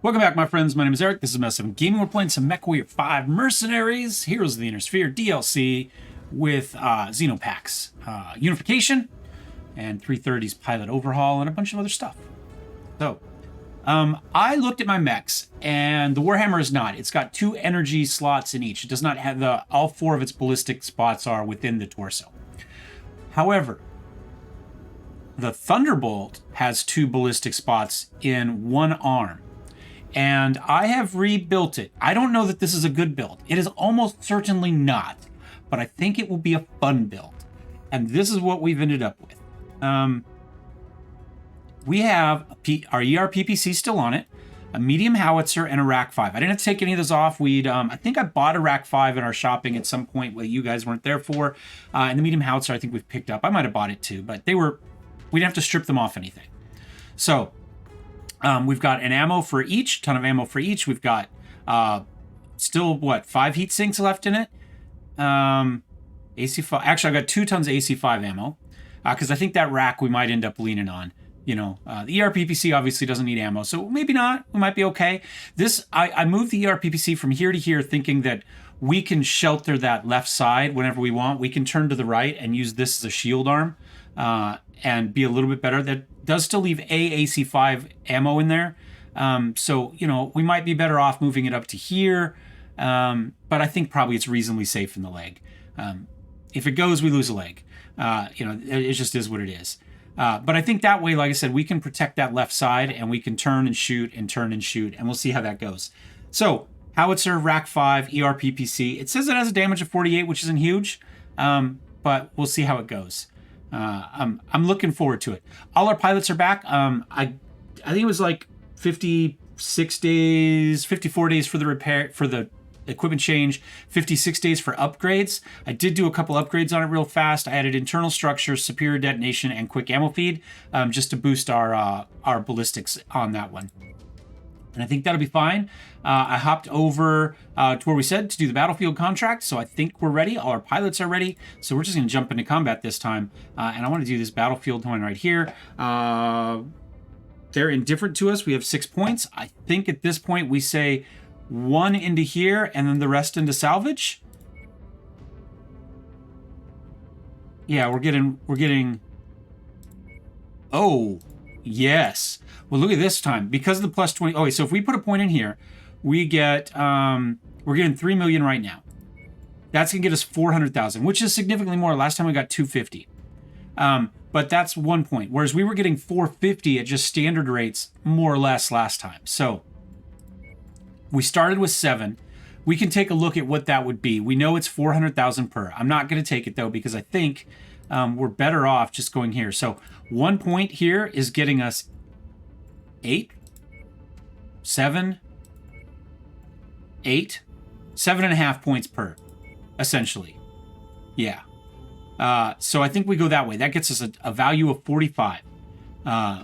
Welcome back, my friends. My name is Eric. This is Mess 7 Gaming. We're playing some MechWarrior 5 Mercenaries, Heroes of the Inner Sphere DLC with Xenopac's Unification and 330's Pilot Overhaul and a bunch of other stuff. So, I looked at my mechs, and the Warhammer is not. It's got 2 energy slots in each. It does not have all 4 of its ballistic spots are within the torso. However, the Thunderbolt has 2 ballistic spots in one arm. And I have rebuilt it. I don't know that this is a good build. It is almost certainly not, but I think it will be a fun build. And this is what we've ended up with. We have our ERPPC still on it, a medium howitzer, and a rack 5. I didn't have to take any of those off. I think I bought a rack 5 in our shopping at some point that you guys weren't there for. And the medium howitzer I think we've picked up. I might have bought it too, but we didn't have to strip them off anything. So we've got an ammo for each, ton of ammo for each. We've got still, 5 heat sinks left in it. AC5, actually, I got 2 tons of AC5 ammo because I think that rack we might end up leaning on. The ERPPC obviously doesn't need ammo, so maybe not. We might be okay. I moved the ERPPC from here to here thinking that we can shelter that left side whenever we want. We can turn to the right and use this as a shield arm and be a little bit better. That does still leave AC5 ammo in there. So, we might be better off moving it up to here. But I think probably it's reasonably safe in the leg. If it goes, we lose a leg. It just is what it is. But I think that way, like I said, we can protect that left side and we can turn and shoot and turn and shoot, and we'll see how that goes. So, howitzer, rack 5, ERPPC. It says it has a damage of 48, which isn't huge, but we'll see how it goes. I'm looking forward to it. All our pilots are back. I think it was like 56 days, 54 days for the equipment change, 56 days for upgrades. I did do a couple upgrades on it real fast. I added internal structures, superior detonation, and quick ammo feed, just to boost our ballistics on that one. And I think that'll be fine. I hopped over to where we said to do the battlefield contract, so I think we're ready. All our pilots are ready, so we're just going to jump into combat this time. And I want to do this battlefield one right here. They're indifferent to us. We have 6 points. I think at this point we say 1 into here and then the rest into salvage. Yeah, we're getting. Oh, yes. Well, look at this time. Because of the plus 20. Okay, so if we put a point in here, we get, we're getting 3 million right now. That's going to get us 400,000, which is significantly more. Last time we got 250. But that's 1 point. Whereas we were getting 450 at just standard rates, more or less, last time. So we started with 7. We can take a look at what that would be. We know it's 400,000 per. I'm not going to take it, though, because I think we're better off just going here. So 1 point here is getting us 8, 7, 8, 7.5 points per, essentially. Yeah. So I think we go that way. That gets us a value of 45,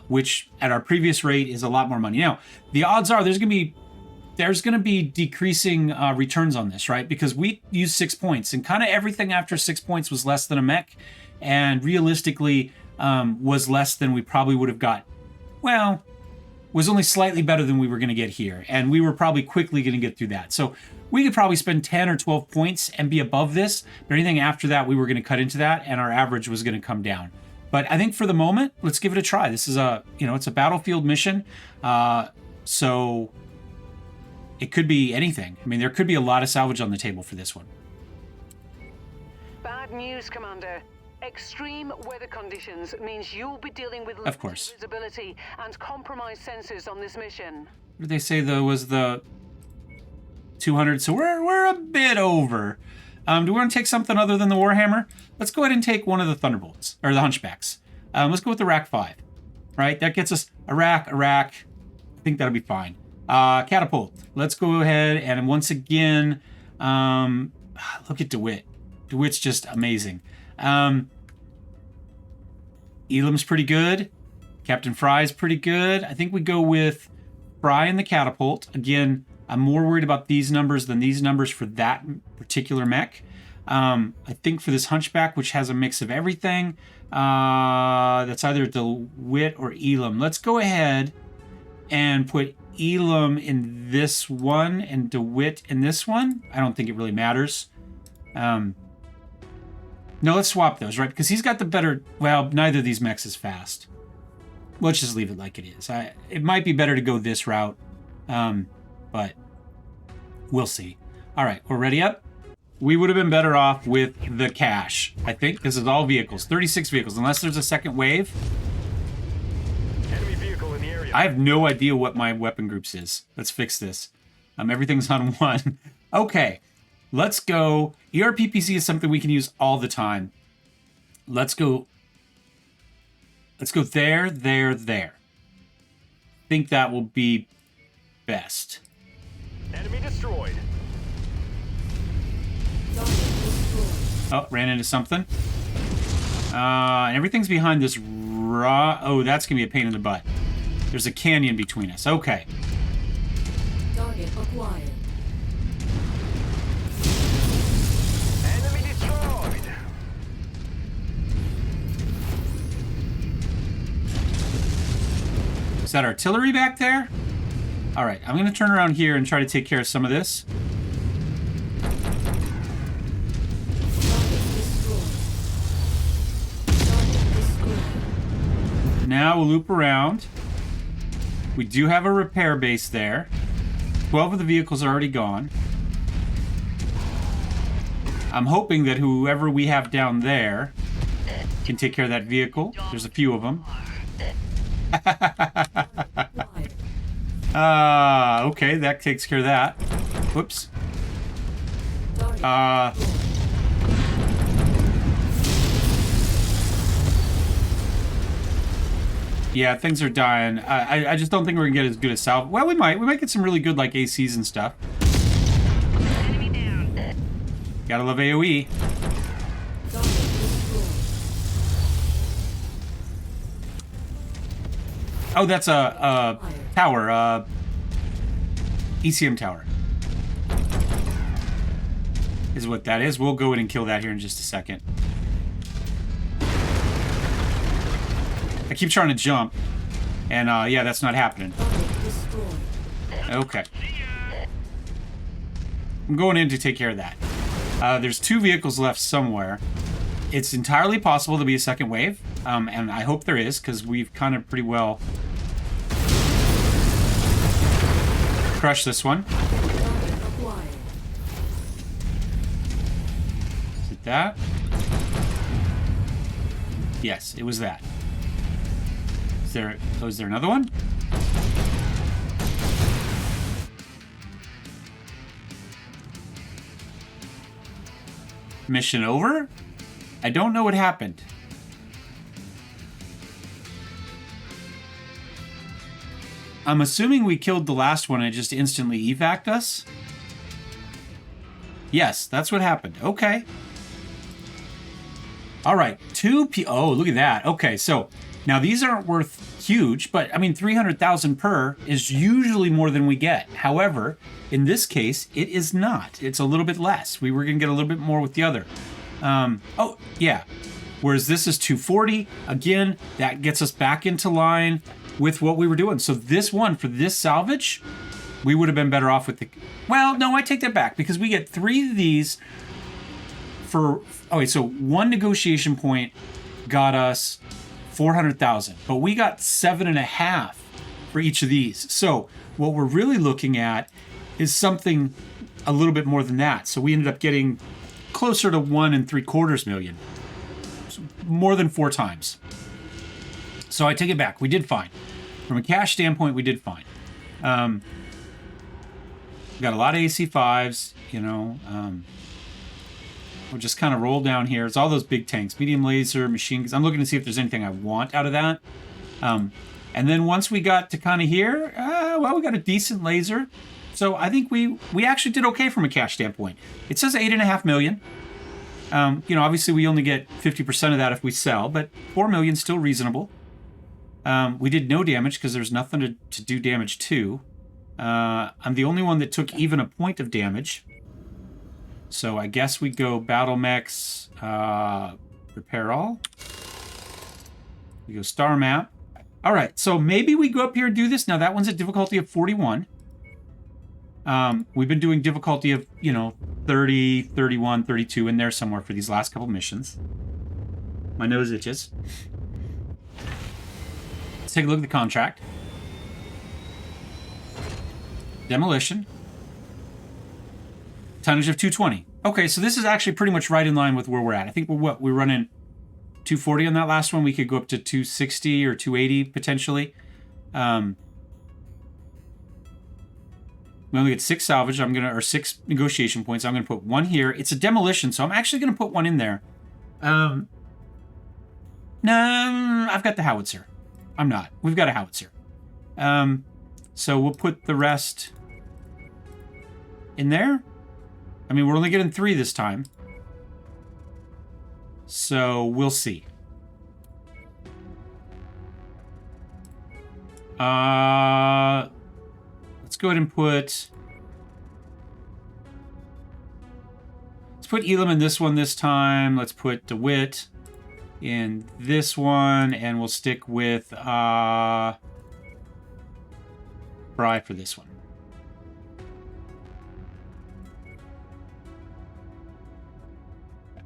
which at our previous rate is a lot more money. Now, the odds are there's going to be decreasing returns on this, right? Because we used 6 points, and kind of everything after 6 points was less than a mech, and realistically was less than we probably would have got. Well, was only slightly better than we were going to get here, and we were probably quickly going to get through that. So we could probably spend 10 or 12 points and be above this, but anything after that, we were going to cut into that, and our average was going to come down. But I think for the moment, let's give it a try. This is it's a battlefield mission, so it could be anything. I mean, there could be a lot of salvage on the table for this one. Bad news, Commander. Extreme weather conditions means you'll be dealing with of course visibility and compromised sensors on this mission. What did they say though was the 200? So we're a bit over. Do we want to take something other than the Warhammer? Let's go ahead and take one of the Thunderbolts or the Hunchbacks. Let's go with the rack 5. Right, that gets us a rack. I think that'll be fine. Catapult. Let's go ahead and once again, look at DeWitt. DeWitt's just amazing. Elam's pretty good. Captain Fry's pretty good. I think we go with Fry and the Catapult. Again, I'm more worried about these numbers than these numbers for that particular mech. I think for this Hunchback, which has a mix of everything, that's either DeWitt or Elam. Let's go ahead and put Elam in this one and DeWitt in this one. I don't think it really matters. No, let's swap those, right? Because he's got the better... Well, neither of these mechs is fast. Let's just leave it like it is. It might be better to go this route, but we'll see. All right, we're ready up. We would have been better off with the cash, I think. This is all vehicles, 36 vehicles, unless there's a second wave. Enemy vehicle in the area. I have no idea what my weapon groups is. Let's fix this. Everything's on 1. Okay, let's go. ERPPC is something we can use all the time. Let's go there, there, there. I think that will be best. Enemy destroyed. Oh, ran into something. And everything's behind this raw... Oh, that's going to be a pain in the butt. There's a canyon between us. Okay. Target acquired. Enemy destroyed. Is that artillery back there? All right, I'm going to turn around here and try to take care of some of this. Now we'll loop around. We do have a repair base there. 12 of the vehicles are already gone. I'm hoping that whoever we have down there can take care of that vehicle. There's a few of them. Okay, that takes care of that. Whoops. Yeah, things are dying. I just don't think we're gonna get as good as salve. Well, we might. We might get some really good, like, ACs and stuff. Enemy down. Gotta love AoE. Oh, that's a tower. ECM tower. Is what that is. We'll go in and kill that here in just a second. I keep trying to jump, and yeah, that's not happening. Okay. I'm going in to take care of that. There's 2 vehicles left somewhere. It's entirely possible to be a second wave, and I hope there is, because we've kind of pretty well crushed this one. Is it that? Yes, it was that. Is there another one? Mission over? I don't know what happened. I'm assuming we killed the last one and it just instantly evac'd us? Yes, that's what happened. Okay. All right, oh, look at that. Okay, so now these aren't worth huge, but I mean, 300,000 per is usually more than we get. However, in this case, it is not. It's a little bit less. We were gonna get a little bit more with the other. Oh, yeah. Whereas this is 240. Again, that gets us back into line with what we were doing. So this one, for this salvage, we would have been better off with the... Well, no, I take that back, because we get 3 of these for... Okay, so 1 negotiation point got us 400,000, but we got 7.5 for each of these. So what we're really looking at is something a little bit more than that. So we ended up getting closer to 1.75 million, so more than 4 times. So I take it back. We did fine. From a cash standpoint, we did fine. We got a lot of AC5s, you know. We'll just kind of roll down here. It's all those big tanks, medium laser, machine guns. I'm looking to see if there's anything I want out of that. And then once we got to kind of here, well, we got a decent laser. So I think we actually did okay from a cash standpoint. It says 8.5 million. You know, obviously we only get 50% of that if we sell, but 4 million still reasonable. We did no damage because there's nothing to do damage to. I'm the only one that took even a point of damage. So I guess we go battle mechs, repair all. We go star map. All right, so maybe we go up here and do this. Now, that one's a difficulty of 41. We've been doing difficulty of, 30, 31, 32 in there somewhere for these last couple missions. My nose itches. Let's take a look at the contract. Demolition. Tonnage of 220. Okay, so this is actually pretty much right in line with where we're at. I think we're running 240 on that last one. We could go up to 260 or 280 potentially. We only get 6 salvage. Or 6 negotiation points. I'm gonna put 1 here. It's a demolition, so I'm actually gonna put 1 in there. No, I've got the howitzer. I'm not. We've got a howitzer. So we'll put the rest in there. I mean, we're only getting 3 this time. So we'll see. Let's go ahead and put... Let's put Elam in this one this time. Let's put DeWitt in this one. And we'll stick with Fry for this one.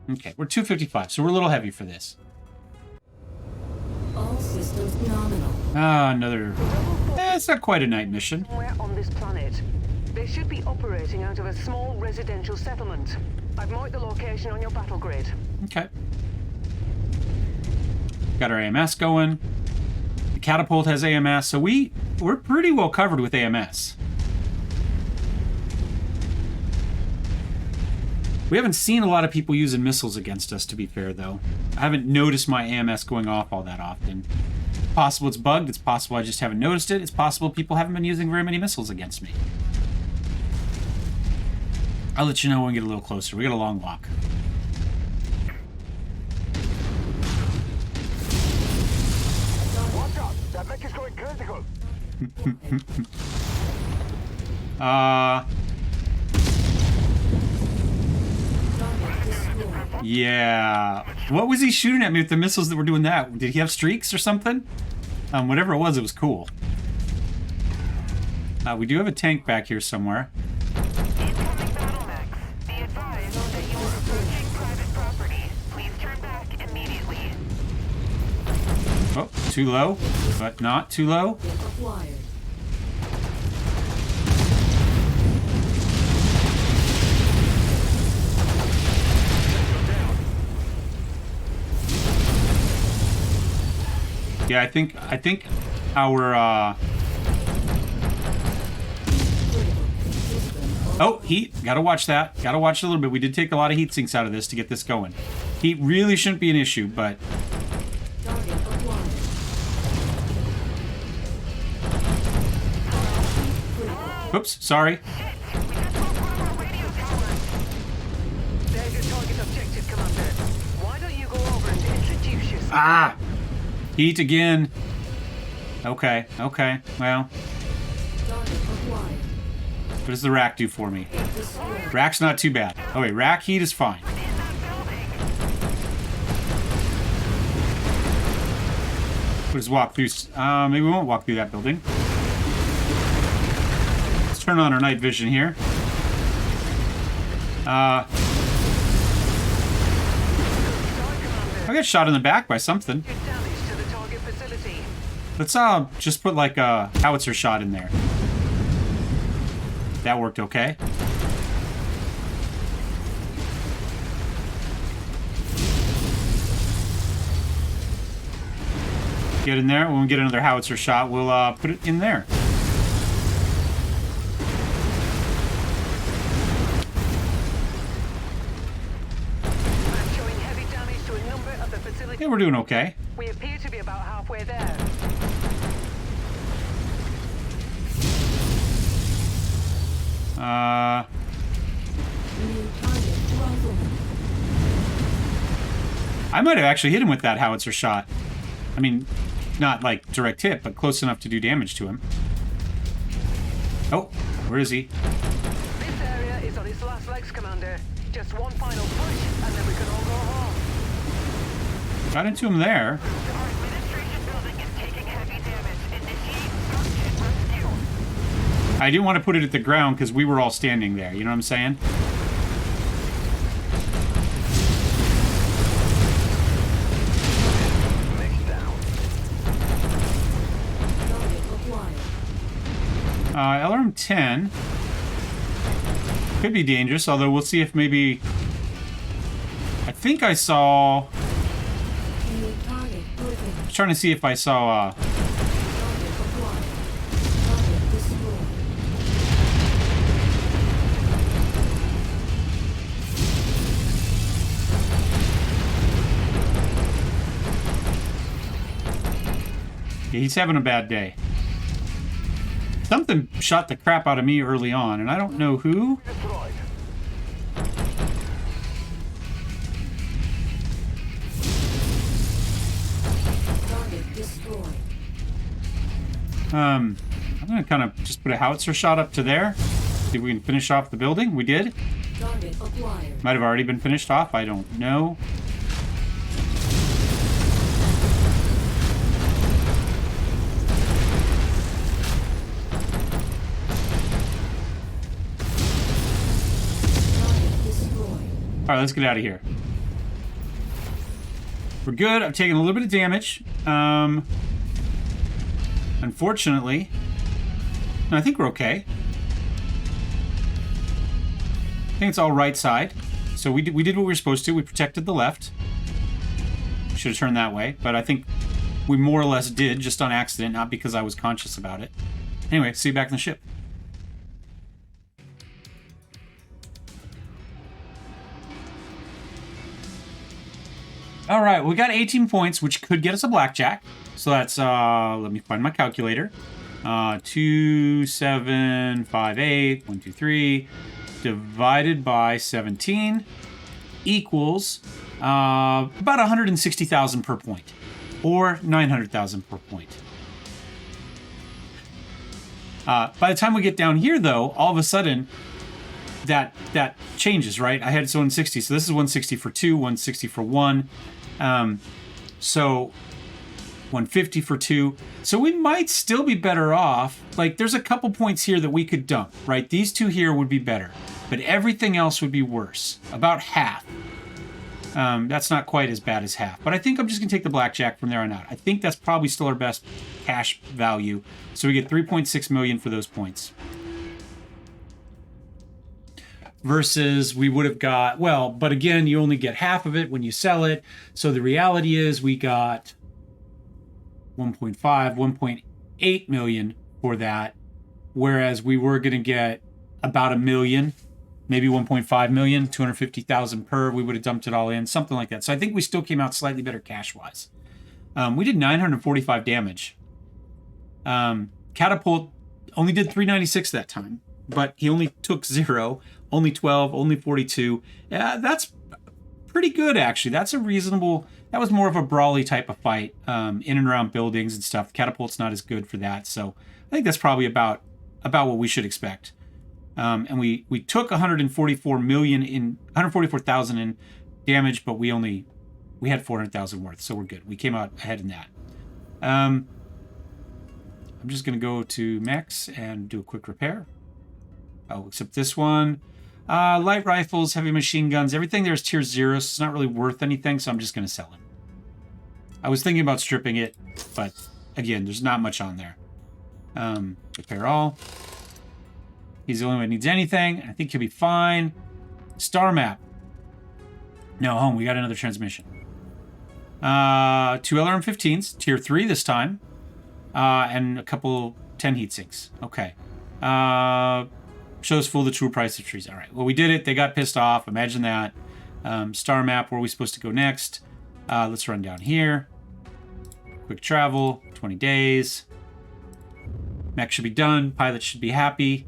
Okay, we're 255, so we're a little heavy for this. All systems nominal. Another... it's not quite a night mission. Somewhere on this planet. They should be operating out of a small residential settlement. I've marked the location on your battle grid. Okay. Got our AMS going. The catapult has AMS, so we're pretty well covered with AMS. We haven't seen a lot of people using missiles against us, to be fair, though. I haven't noticed my AMS going off all that often. It's possible it's bugged. It's possible I just haven't noticed it. It's possible people haven't been using very many missiles against me. I'll let you know when we get a little closer. We got a long walk. Watch out! That mech is going critical. Yeah. What was he shooting at me with the missiles that were doing that? Did he have streaks or something? Whatever it was cool. We do have a tank back here somewhere. Incoming battle mechs. Be advised that you are approaching private property. Please turn back immediately. Oh, too low, but not too low. Acquired. Yeah, I think our oh, heat. Gotta watch that. Gotta watch it a little bit. We did take a lot of heat sinks out of this to get this going. Heat really shouldn't be an issue, but Target acquired. oops, sorry. There's your target objective, Commander. Why don't you go over and introduce yourself? Ah! Heat again. Okay, well. Target acquired. What does the rack do for me? Rack's not too bad. Oh wait, rack heat is fine. Let's walk through. Maybe we won't walk through that building. Let's turn on our night vision here. I got shot in the back by something. Good damage to the target facility. Let's just put like a howitzer shot in there. That worked okay. Get in there. When we get another howitzer shot, we'll put it in there. I'm showing heavy damage to a number of the facilities. Yeah, we're doing okay. We appear to be about halfway there. New target rifleman. I might have actually hit him with that howitzer shot. I mean, not like direct hit, but close enough to do damage to him. Oh, where is he? This area is on its last legs, Commander. Just one final push, and then we can all go home. Got into him there. Our administration building is taking heavy I didn't want to put it at the ground because we were all standing there. You know what I'm saying? Mech down. Target acquired. LRM 10 could be dangerous, although we'll see if maybe... I think I saw... New target I was open. trying to see if I saw... Target acquired. Target destroyed. Yeah, he's having a bad day. Something shot the crap out of me early on, and I don't know who. Destroyed. Target destroyed. I'm gonna kind of just put a howitzer shot up to there. See if we can finish off the building. We did. Target acquired. Might have already been finished off. I don't know. Target destroyed. All right, let's get out of here. We're good. I'm taking a little bit of damage. Unfortunately, no, I think we're okay. I think it's all right side. So we did what we were supposed to. We protected the left. Should have turned that way, but I think we more or less did, just on accident, not because I was conscious about it. Anyway, see you back in the ship. All right, we got 18 points, which could get us a blackjack. So that's, let me find my calculator. 2758, 123, divided by 17 equals about 160,000 per point, or 900,000 per point. By the time we get down here, though, all of a sudden, that changes, right? I had it's 160, so this is 160 for 2, 160 for 1. So 150 for 2. So we might still be better off. Like, there's a couple points here that we could dump, right? These two here would be better, but everything else would be worse. About half. That's not quite as bad as half, but I think I'm just gonna take the blackjack from there on out. I think that's probably still our best cash value. So we get 3.6 million for those points. Versus we would have got, well, but again, you only get half of it when you sell it. So the reality is we got 1.5, 1.8 million for that. Whereas we were going to get about $1 million, maybe 1.5 million, 250,000 per. We would have dumped it all in, something like that. So I think we still came out slightly better cash-wise. We did 945 damage. Catapult only did 396 that time, but he only took 0. Only 12, only 42. Yeah, that's pretty good, actually. That's a reasonable... That was more of a brawly type of fight in and around buildings and stuff. Catapult's not as good for that, so I think that's probably about what we should expect. And we took 144,000 in damage, but we had 400,000 worth, so we're good. We came out ahead in that. I'm just going to go to mechs and do a quick repair. Oh, except this one. Light rifles, heavy machine guns, everything there is tier 0, so it's not really worth anything, so I'm just going to sell it. I was thinking about stripping it, but again, there's not much on there. Repair all. He's the only one that needs anything. I think he'll be fine. Star map. No, home, we got another transmission. 2 LRM-15s, tier 3 this time. And a couple 10 heat sinks. Okay. Shows full the true price of trees. All right. Well, we did it. They got pissed off. Imagine that. Star map. Where are we supposed to go next? Let's run down here. Quick travel. 20 days. Mech should be done. Pilot should be happy.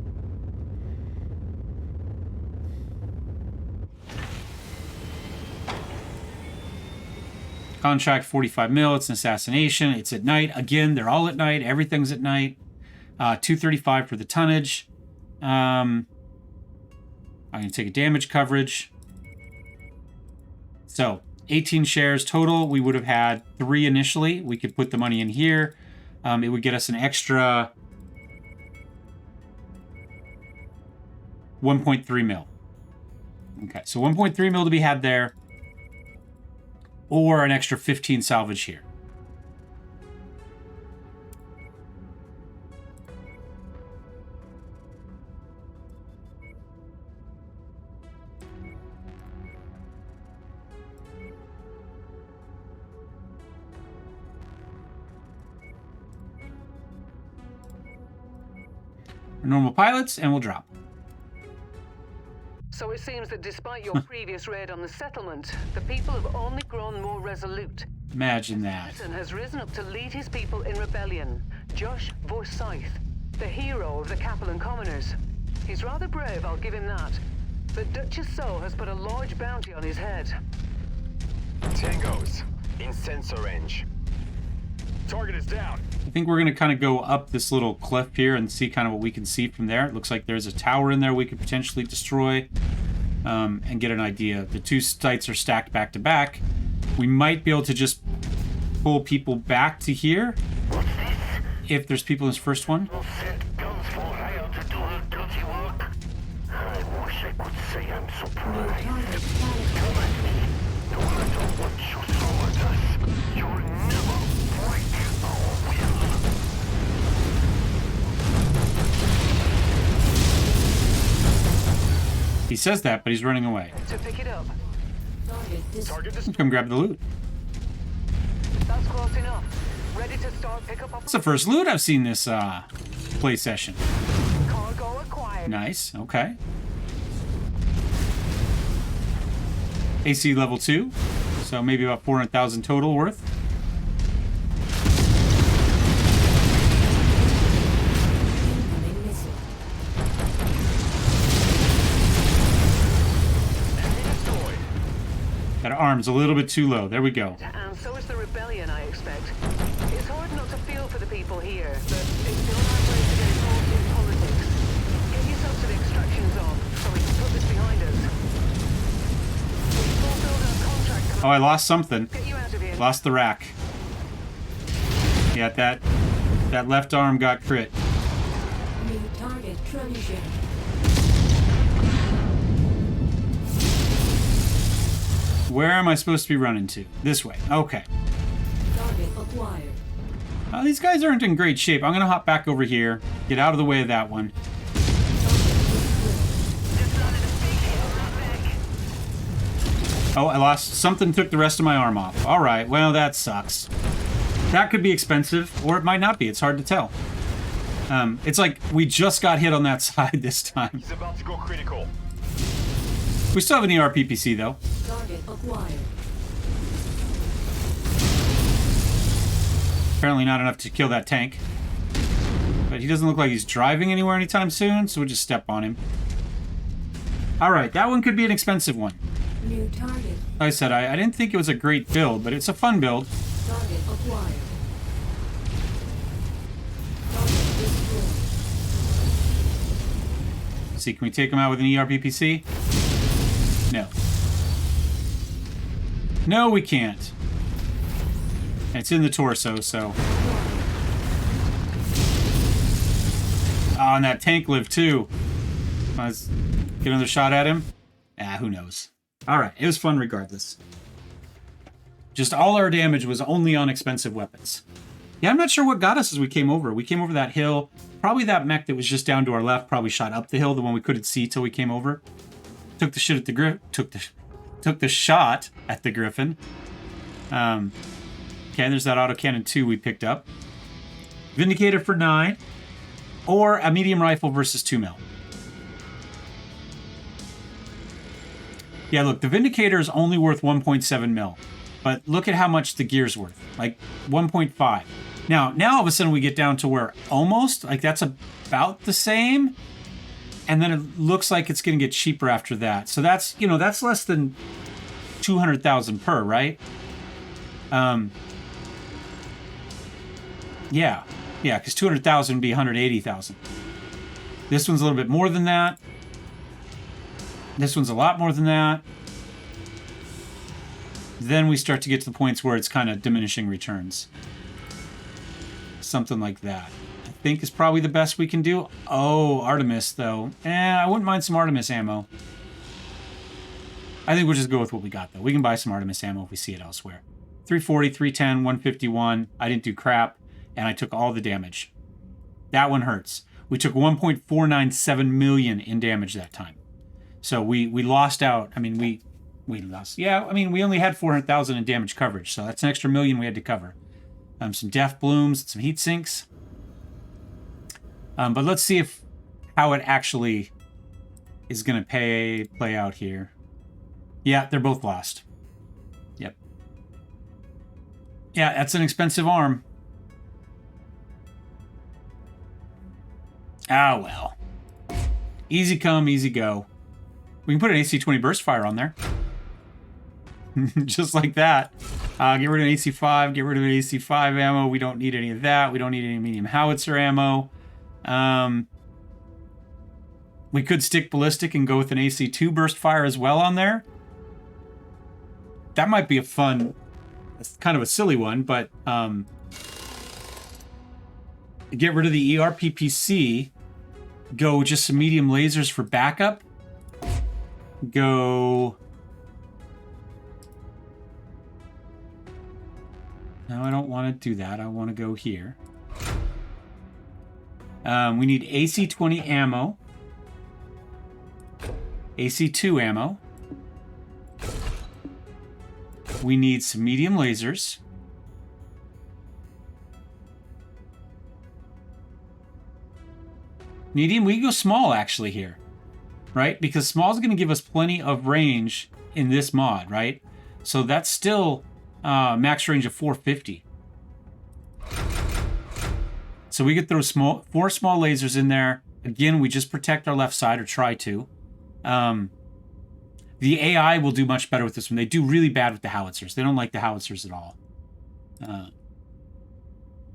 Contract 45 mil. It's an assassination. It's at night. Again, they're all at night. Everything's at night. 235 for the tonnage. I'm going to take a damage coverage. So 18 shares total. We would have had 3 initially. We could put the money in here. It would get us an extra 1.3 mil. Okay, so 1.3 mil to be had there. Or an extra 15 salvage here. Normal pilots, and we'll drop. So it seems that despite your previous raid on the settlement, the people have only grown more resolute. Imagine that. Satan has risen up to lead his people in rebellion. Josh Forsyth, the hero of the Capellan Commoners. He's rather brave, I'll give him that. But Duchess So has put a large bounty on his head. Tangos in sensor range. Target is down. I think we're going to kind of go up this little cliff here and see kind of what we can see from there. It looks like there's a tower in there we could potentially destroy and get an idea. The two sites are stacked back to back. We might be able to just pull people back to here What's this? if there's people in this first one. We'll set guns for hire to do our dirty work. I wish I could say I'm New surprised. target Come at me. No matter what you throw at us, you'll never break our will. He says that, but he's running away. To pick it up. target Target Let's destroyed. come grab the loot. That's close enough. Ready to start pickup It's the first loot I've seen this play session. cargo acquired. Nice, okay. AC level 2, so maybe about 400,000 total worth. incoming missile. Enemy destroyed. That arm's a little bit too low. There we go. And so is the rebellion, I expect. It's hard not to feel for the people here, but it's still hard way to get involved in politics. Get yourself to the extraction zone so we can put this behind us. We fulfilled our contract. Oh, I lost something. Get you out of here. Lost the rack. Yeah, that left arm got crit. New target troubleshooting. Where am I supposed to be running to? This way. Okay. Target acquired. These guys aren't in great shape. I'm going to hop back over here. Get out of the way of that one. Oh, I lost. Something took the rest of my arm off. All right. Well, that sucks. That could be expensive, or it might not be. It's hard to tell. It's like we just got hit on that side this time. He's about to go critical. We still have an ERPPC, though. Target acquired. Apparently not enough to kill that tank. But he doesn't look like he's driving anywhere anytime soon, so we'll just step on him. All right, that one could be an expensive one. New target. Like I said, I didn't think it was a great build, but it's a fun build. Target acquired. Target destroyed. See, can we take him out with an ERPPC? No. No, we can't. It's in the torso, so... Oh, and that tank lived too. Let's get another shot at him. Who knows. Alright, it was fun regardless. Just all our damage was only on expensive weapons. Yeah, I'm not sure what got us as we came over. We came over that hill. Probably that mech that was just down to our left probably shot up the hill, the one we couldn't see till we came over. Took the shit at the took the shot at the Griffin. Okay, there's that autocannon 2 we picked up. Vindicator for 9. Or a medium rifle versus 2 mil. Yeah, look, the Vindicator is only worth 1.7 mil. But look at how much the gear's worth. Like 1.5. Now all of a sudden we get down to where almost, like that's about the same. And then it looks like it's going to get cheaper after that. So that's, that's less than 200,000 per, right? Yeah, because 200,000 would be 180,000. This one's a little bit more than that. This one's a lot more than that. Then we start to get to the points where it's kind of diminishing returns. Something like that. I think is probably the best we can do. Oh, Artemis, though. I wouldn't mind some Artemis ammo. I think we'll just go with what we got, though. We can buy some Artemis ammo if we see it elsewhere. 340, 310, 151. I didn't do crap, and I took all the damage. That one hurts. We took 1.497 million in damage that time. So we lost out. I mean, we lost. Yeah, I mean, we only had 400,000 in damage coverage, so that's an extra million we had to cover. Some death blooms, some heat sinks. But let's see how it actually is going to play out here. Yeah, they're both lost. Yep. Yeah, that's an expensive arm. Ah, well. Easy come, easy go. We can put an AC-20 burst fire on there. Just like that. Get rid of an AC-5, get rid of an AC-5 ammo. We don't need any of that. We don't need any medium howitzer ammo. We could stick ballistic and go with an AC-2 burst fire as well on there. That might be a fun, kind of a silly one, but get rid of the ERPPC. Go just some medium lasers for backup. Go... No, I don't want to do that. I want to go here. We need AC-20 ammo. AC-2 ammo. We need some medium lasers. Medium, we can go small actually here. Right? Because small is going to give us plenty of range in this mod, right? So that's still max range of 450. So we could throw 4 small lasers in there. Again, we just protect our left side, or try to. The AI will do much better with this one. They do really bad with the howitzers. They don't like the howitzers at all.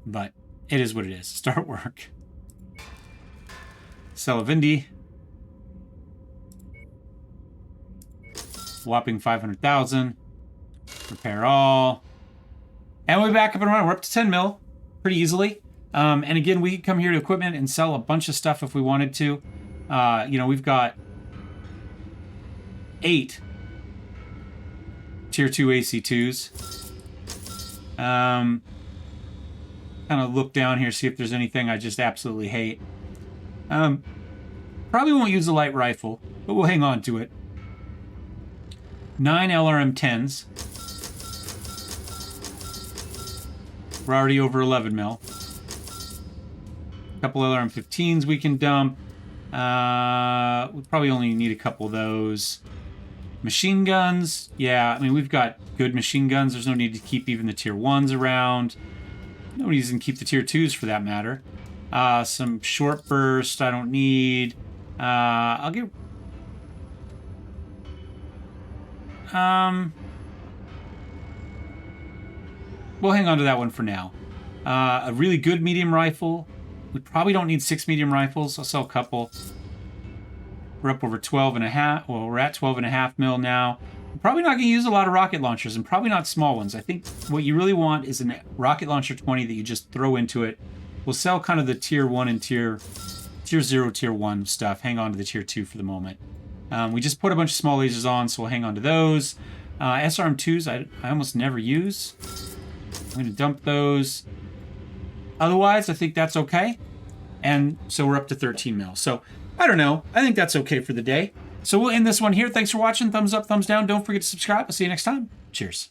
But it is what it is. Start work. Celavindi. Whopping 500,000. Repair all. And we're back up and running. We're up to 10 mil pretty easily. And again, we can come here to equipment and sell a bunch of stuff if we wanted to. You know, we've got 8 tier 2 AC2s. Kind of look down here, see if there's anything I just absolutely hate. Probably won't use the light rifle, but we'll hang on to it. 9 LRM-10s. We're already over 11 mil. A couple LRM-15s we can dump. We probably only need a couple of those. Machine guns. Yeah, I mean, we've got good machine guns. There's no need to keep even the tier 1s around. Nobody's going to keep the tier 2s for that matter. Some short burst I don't need. I'll get... We'll hang on to that one for now. A really good medium rifle. We probably don't need 6 medium rifles. I'll sell a couple. We're up over 12.5. Well, we're at 12.5 mil now. I'm probably not going to use a lot of rocket launchers, and probably not small ones. I think what you really want is a rocket launcher 20 that you just throw into it. We'll sell kind of the tier 1 and tier 0, tier 1 stuff. Hang on to the tier 2 for the moment. We just put a bunch of small lasers on, so we'll hang on to those. SRM2s I almost never use. I'm going to dump those. Otherwise, I think that's okay. And so we're up to 13 mil. So, I don't know. I think that's okay for the day. So we'll end this one here. Thanks for watching. Thumbs up, thumbs down. Don't forget to subscribe. I'll see you next time. Cheers.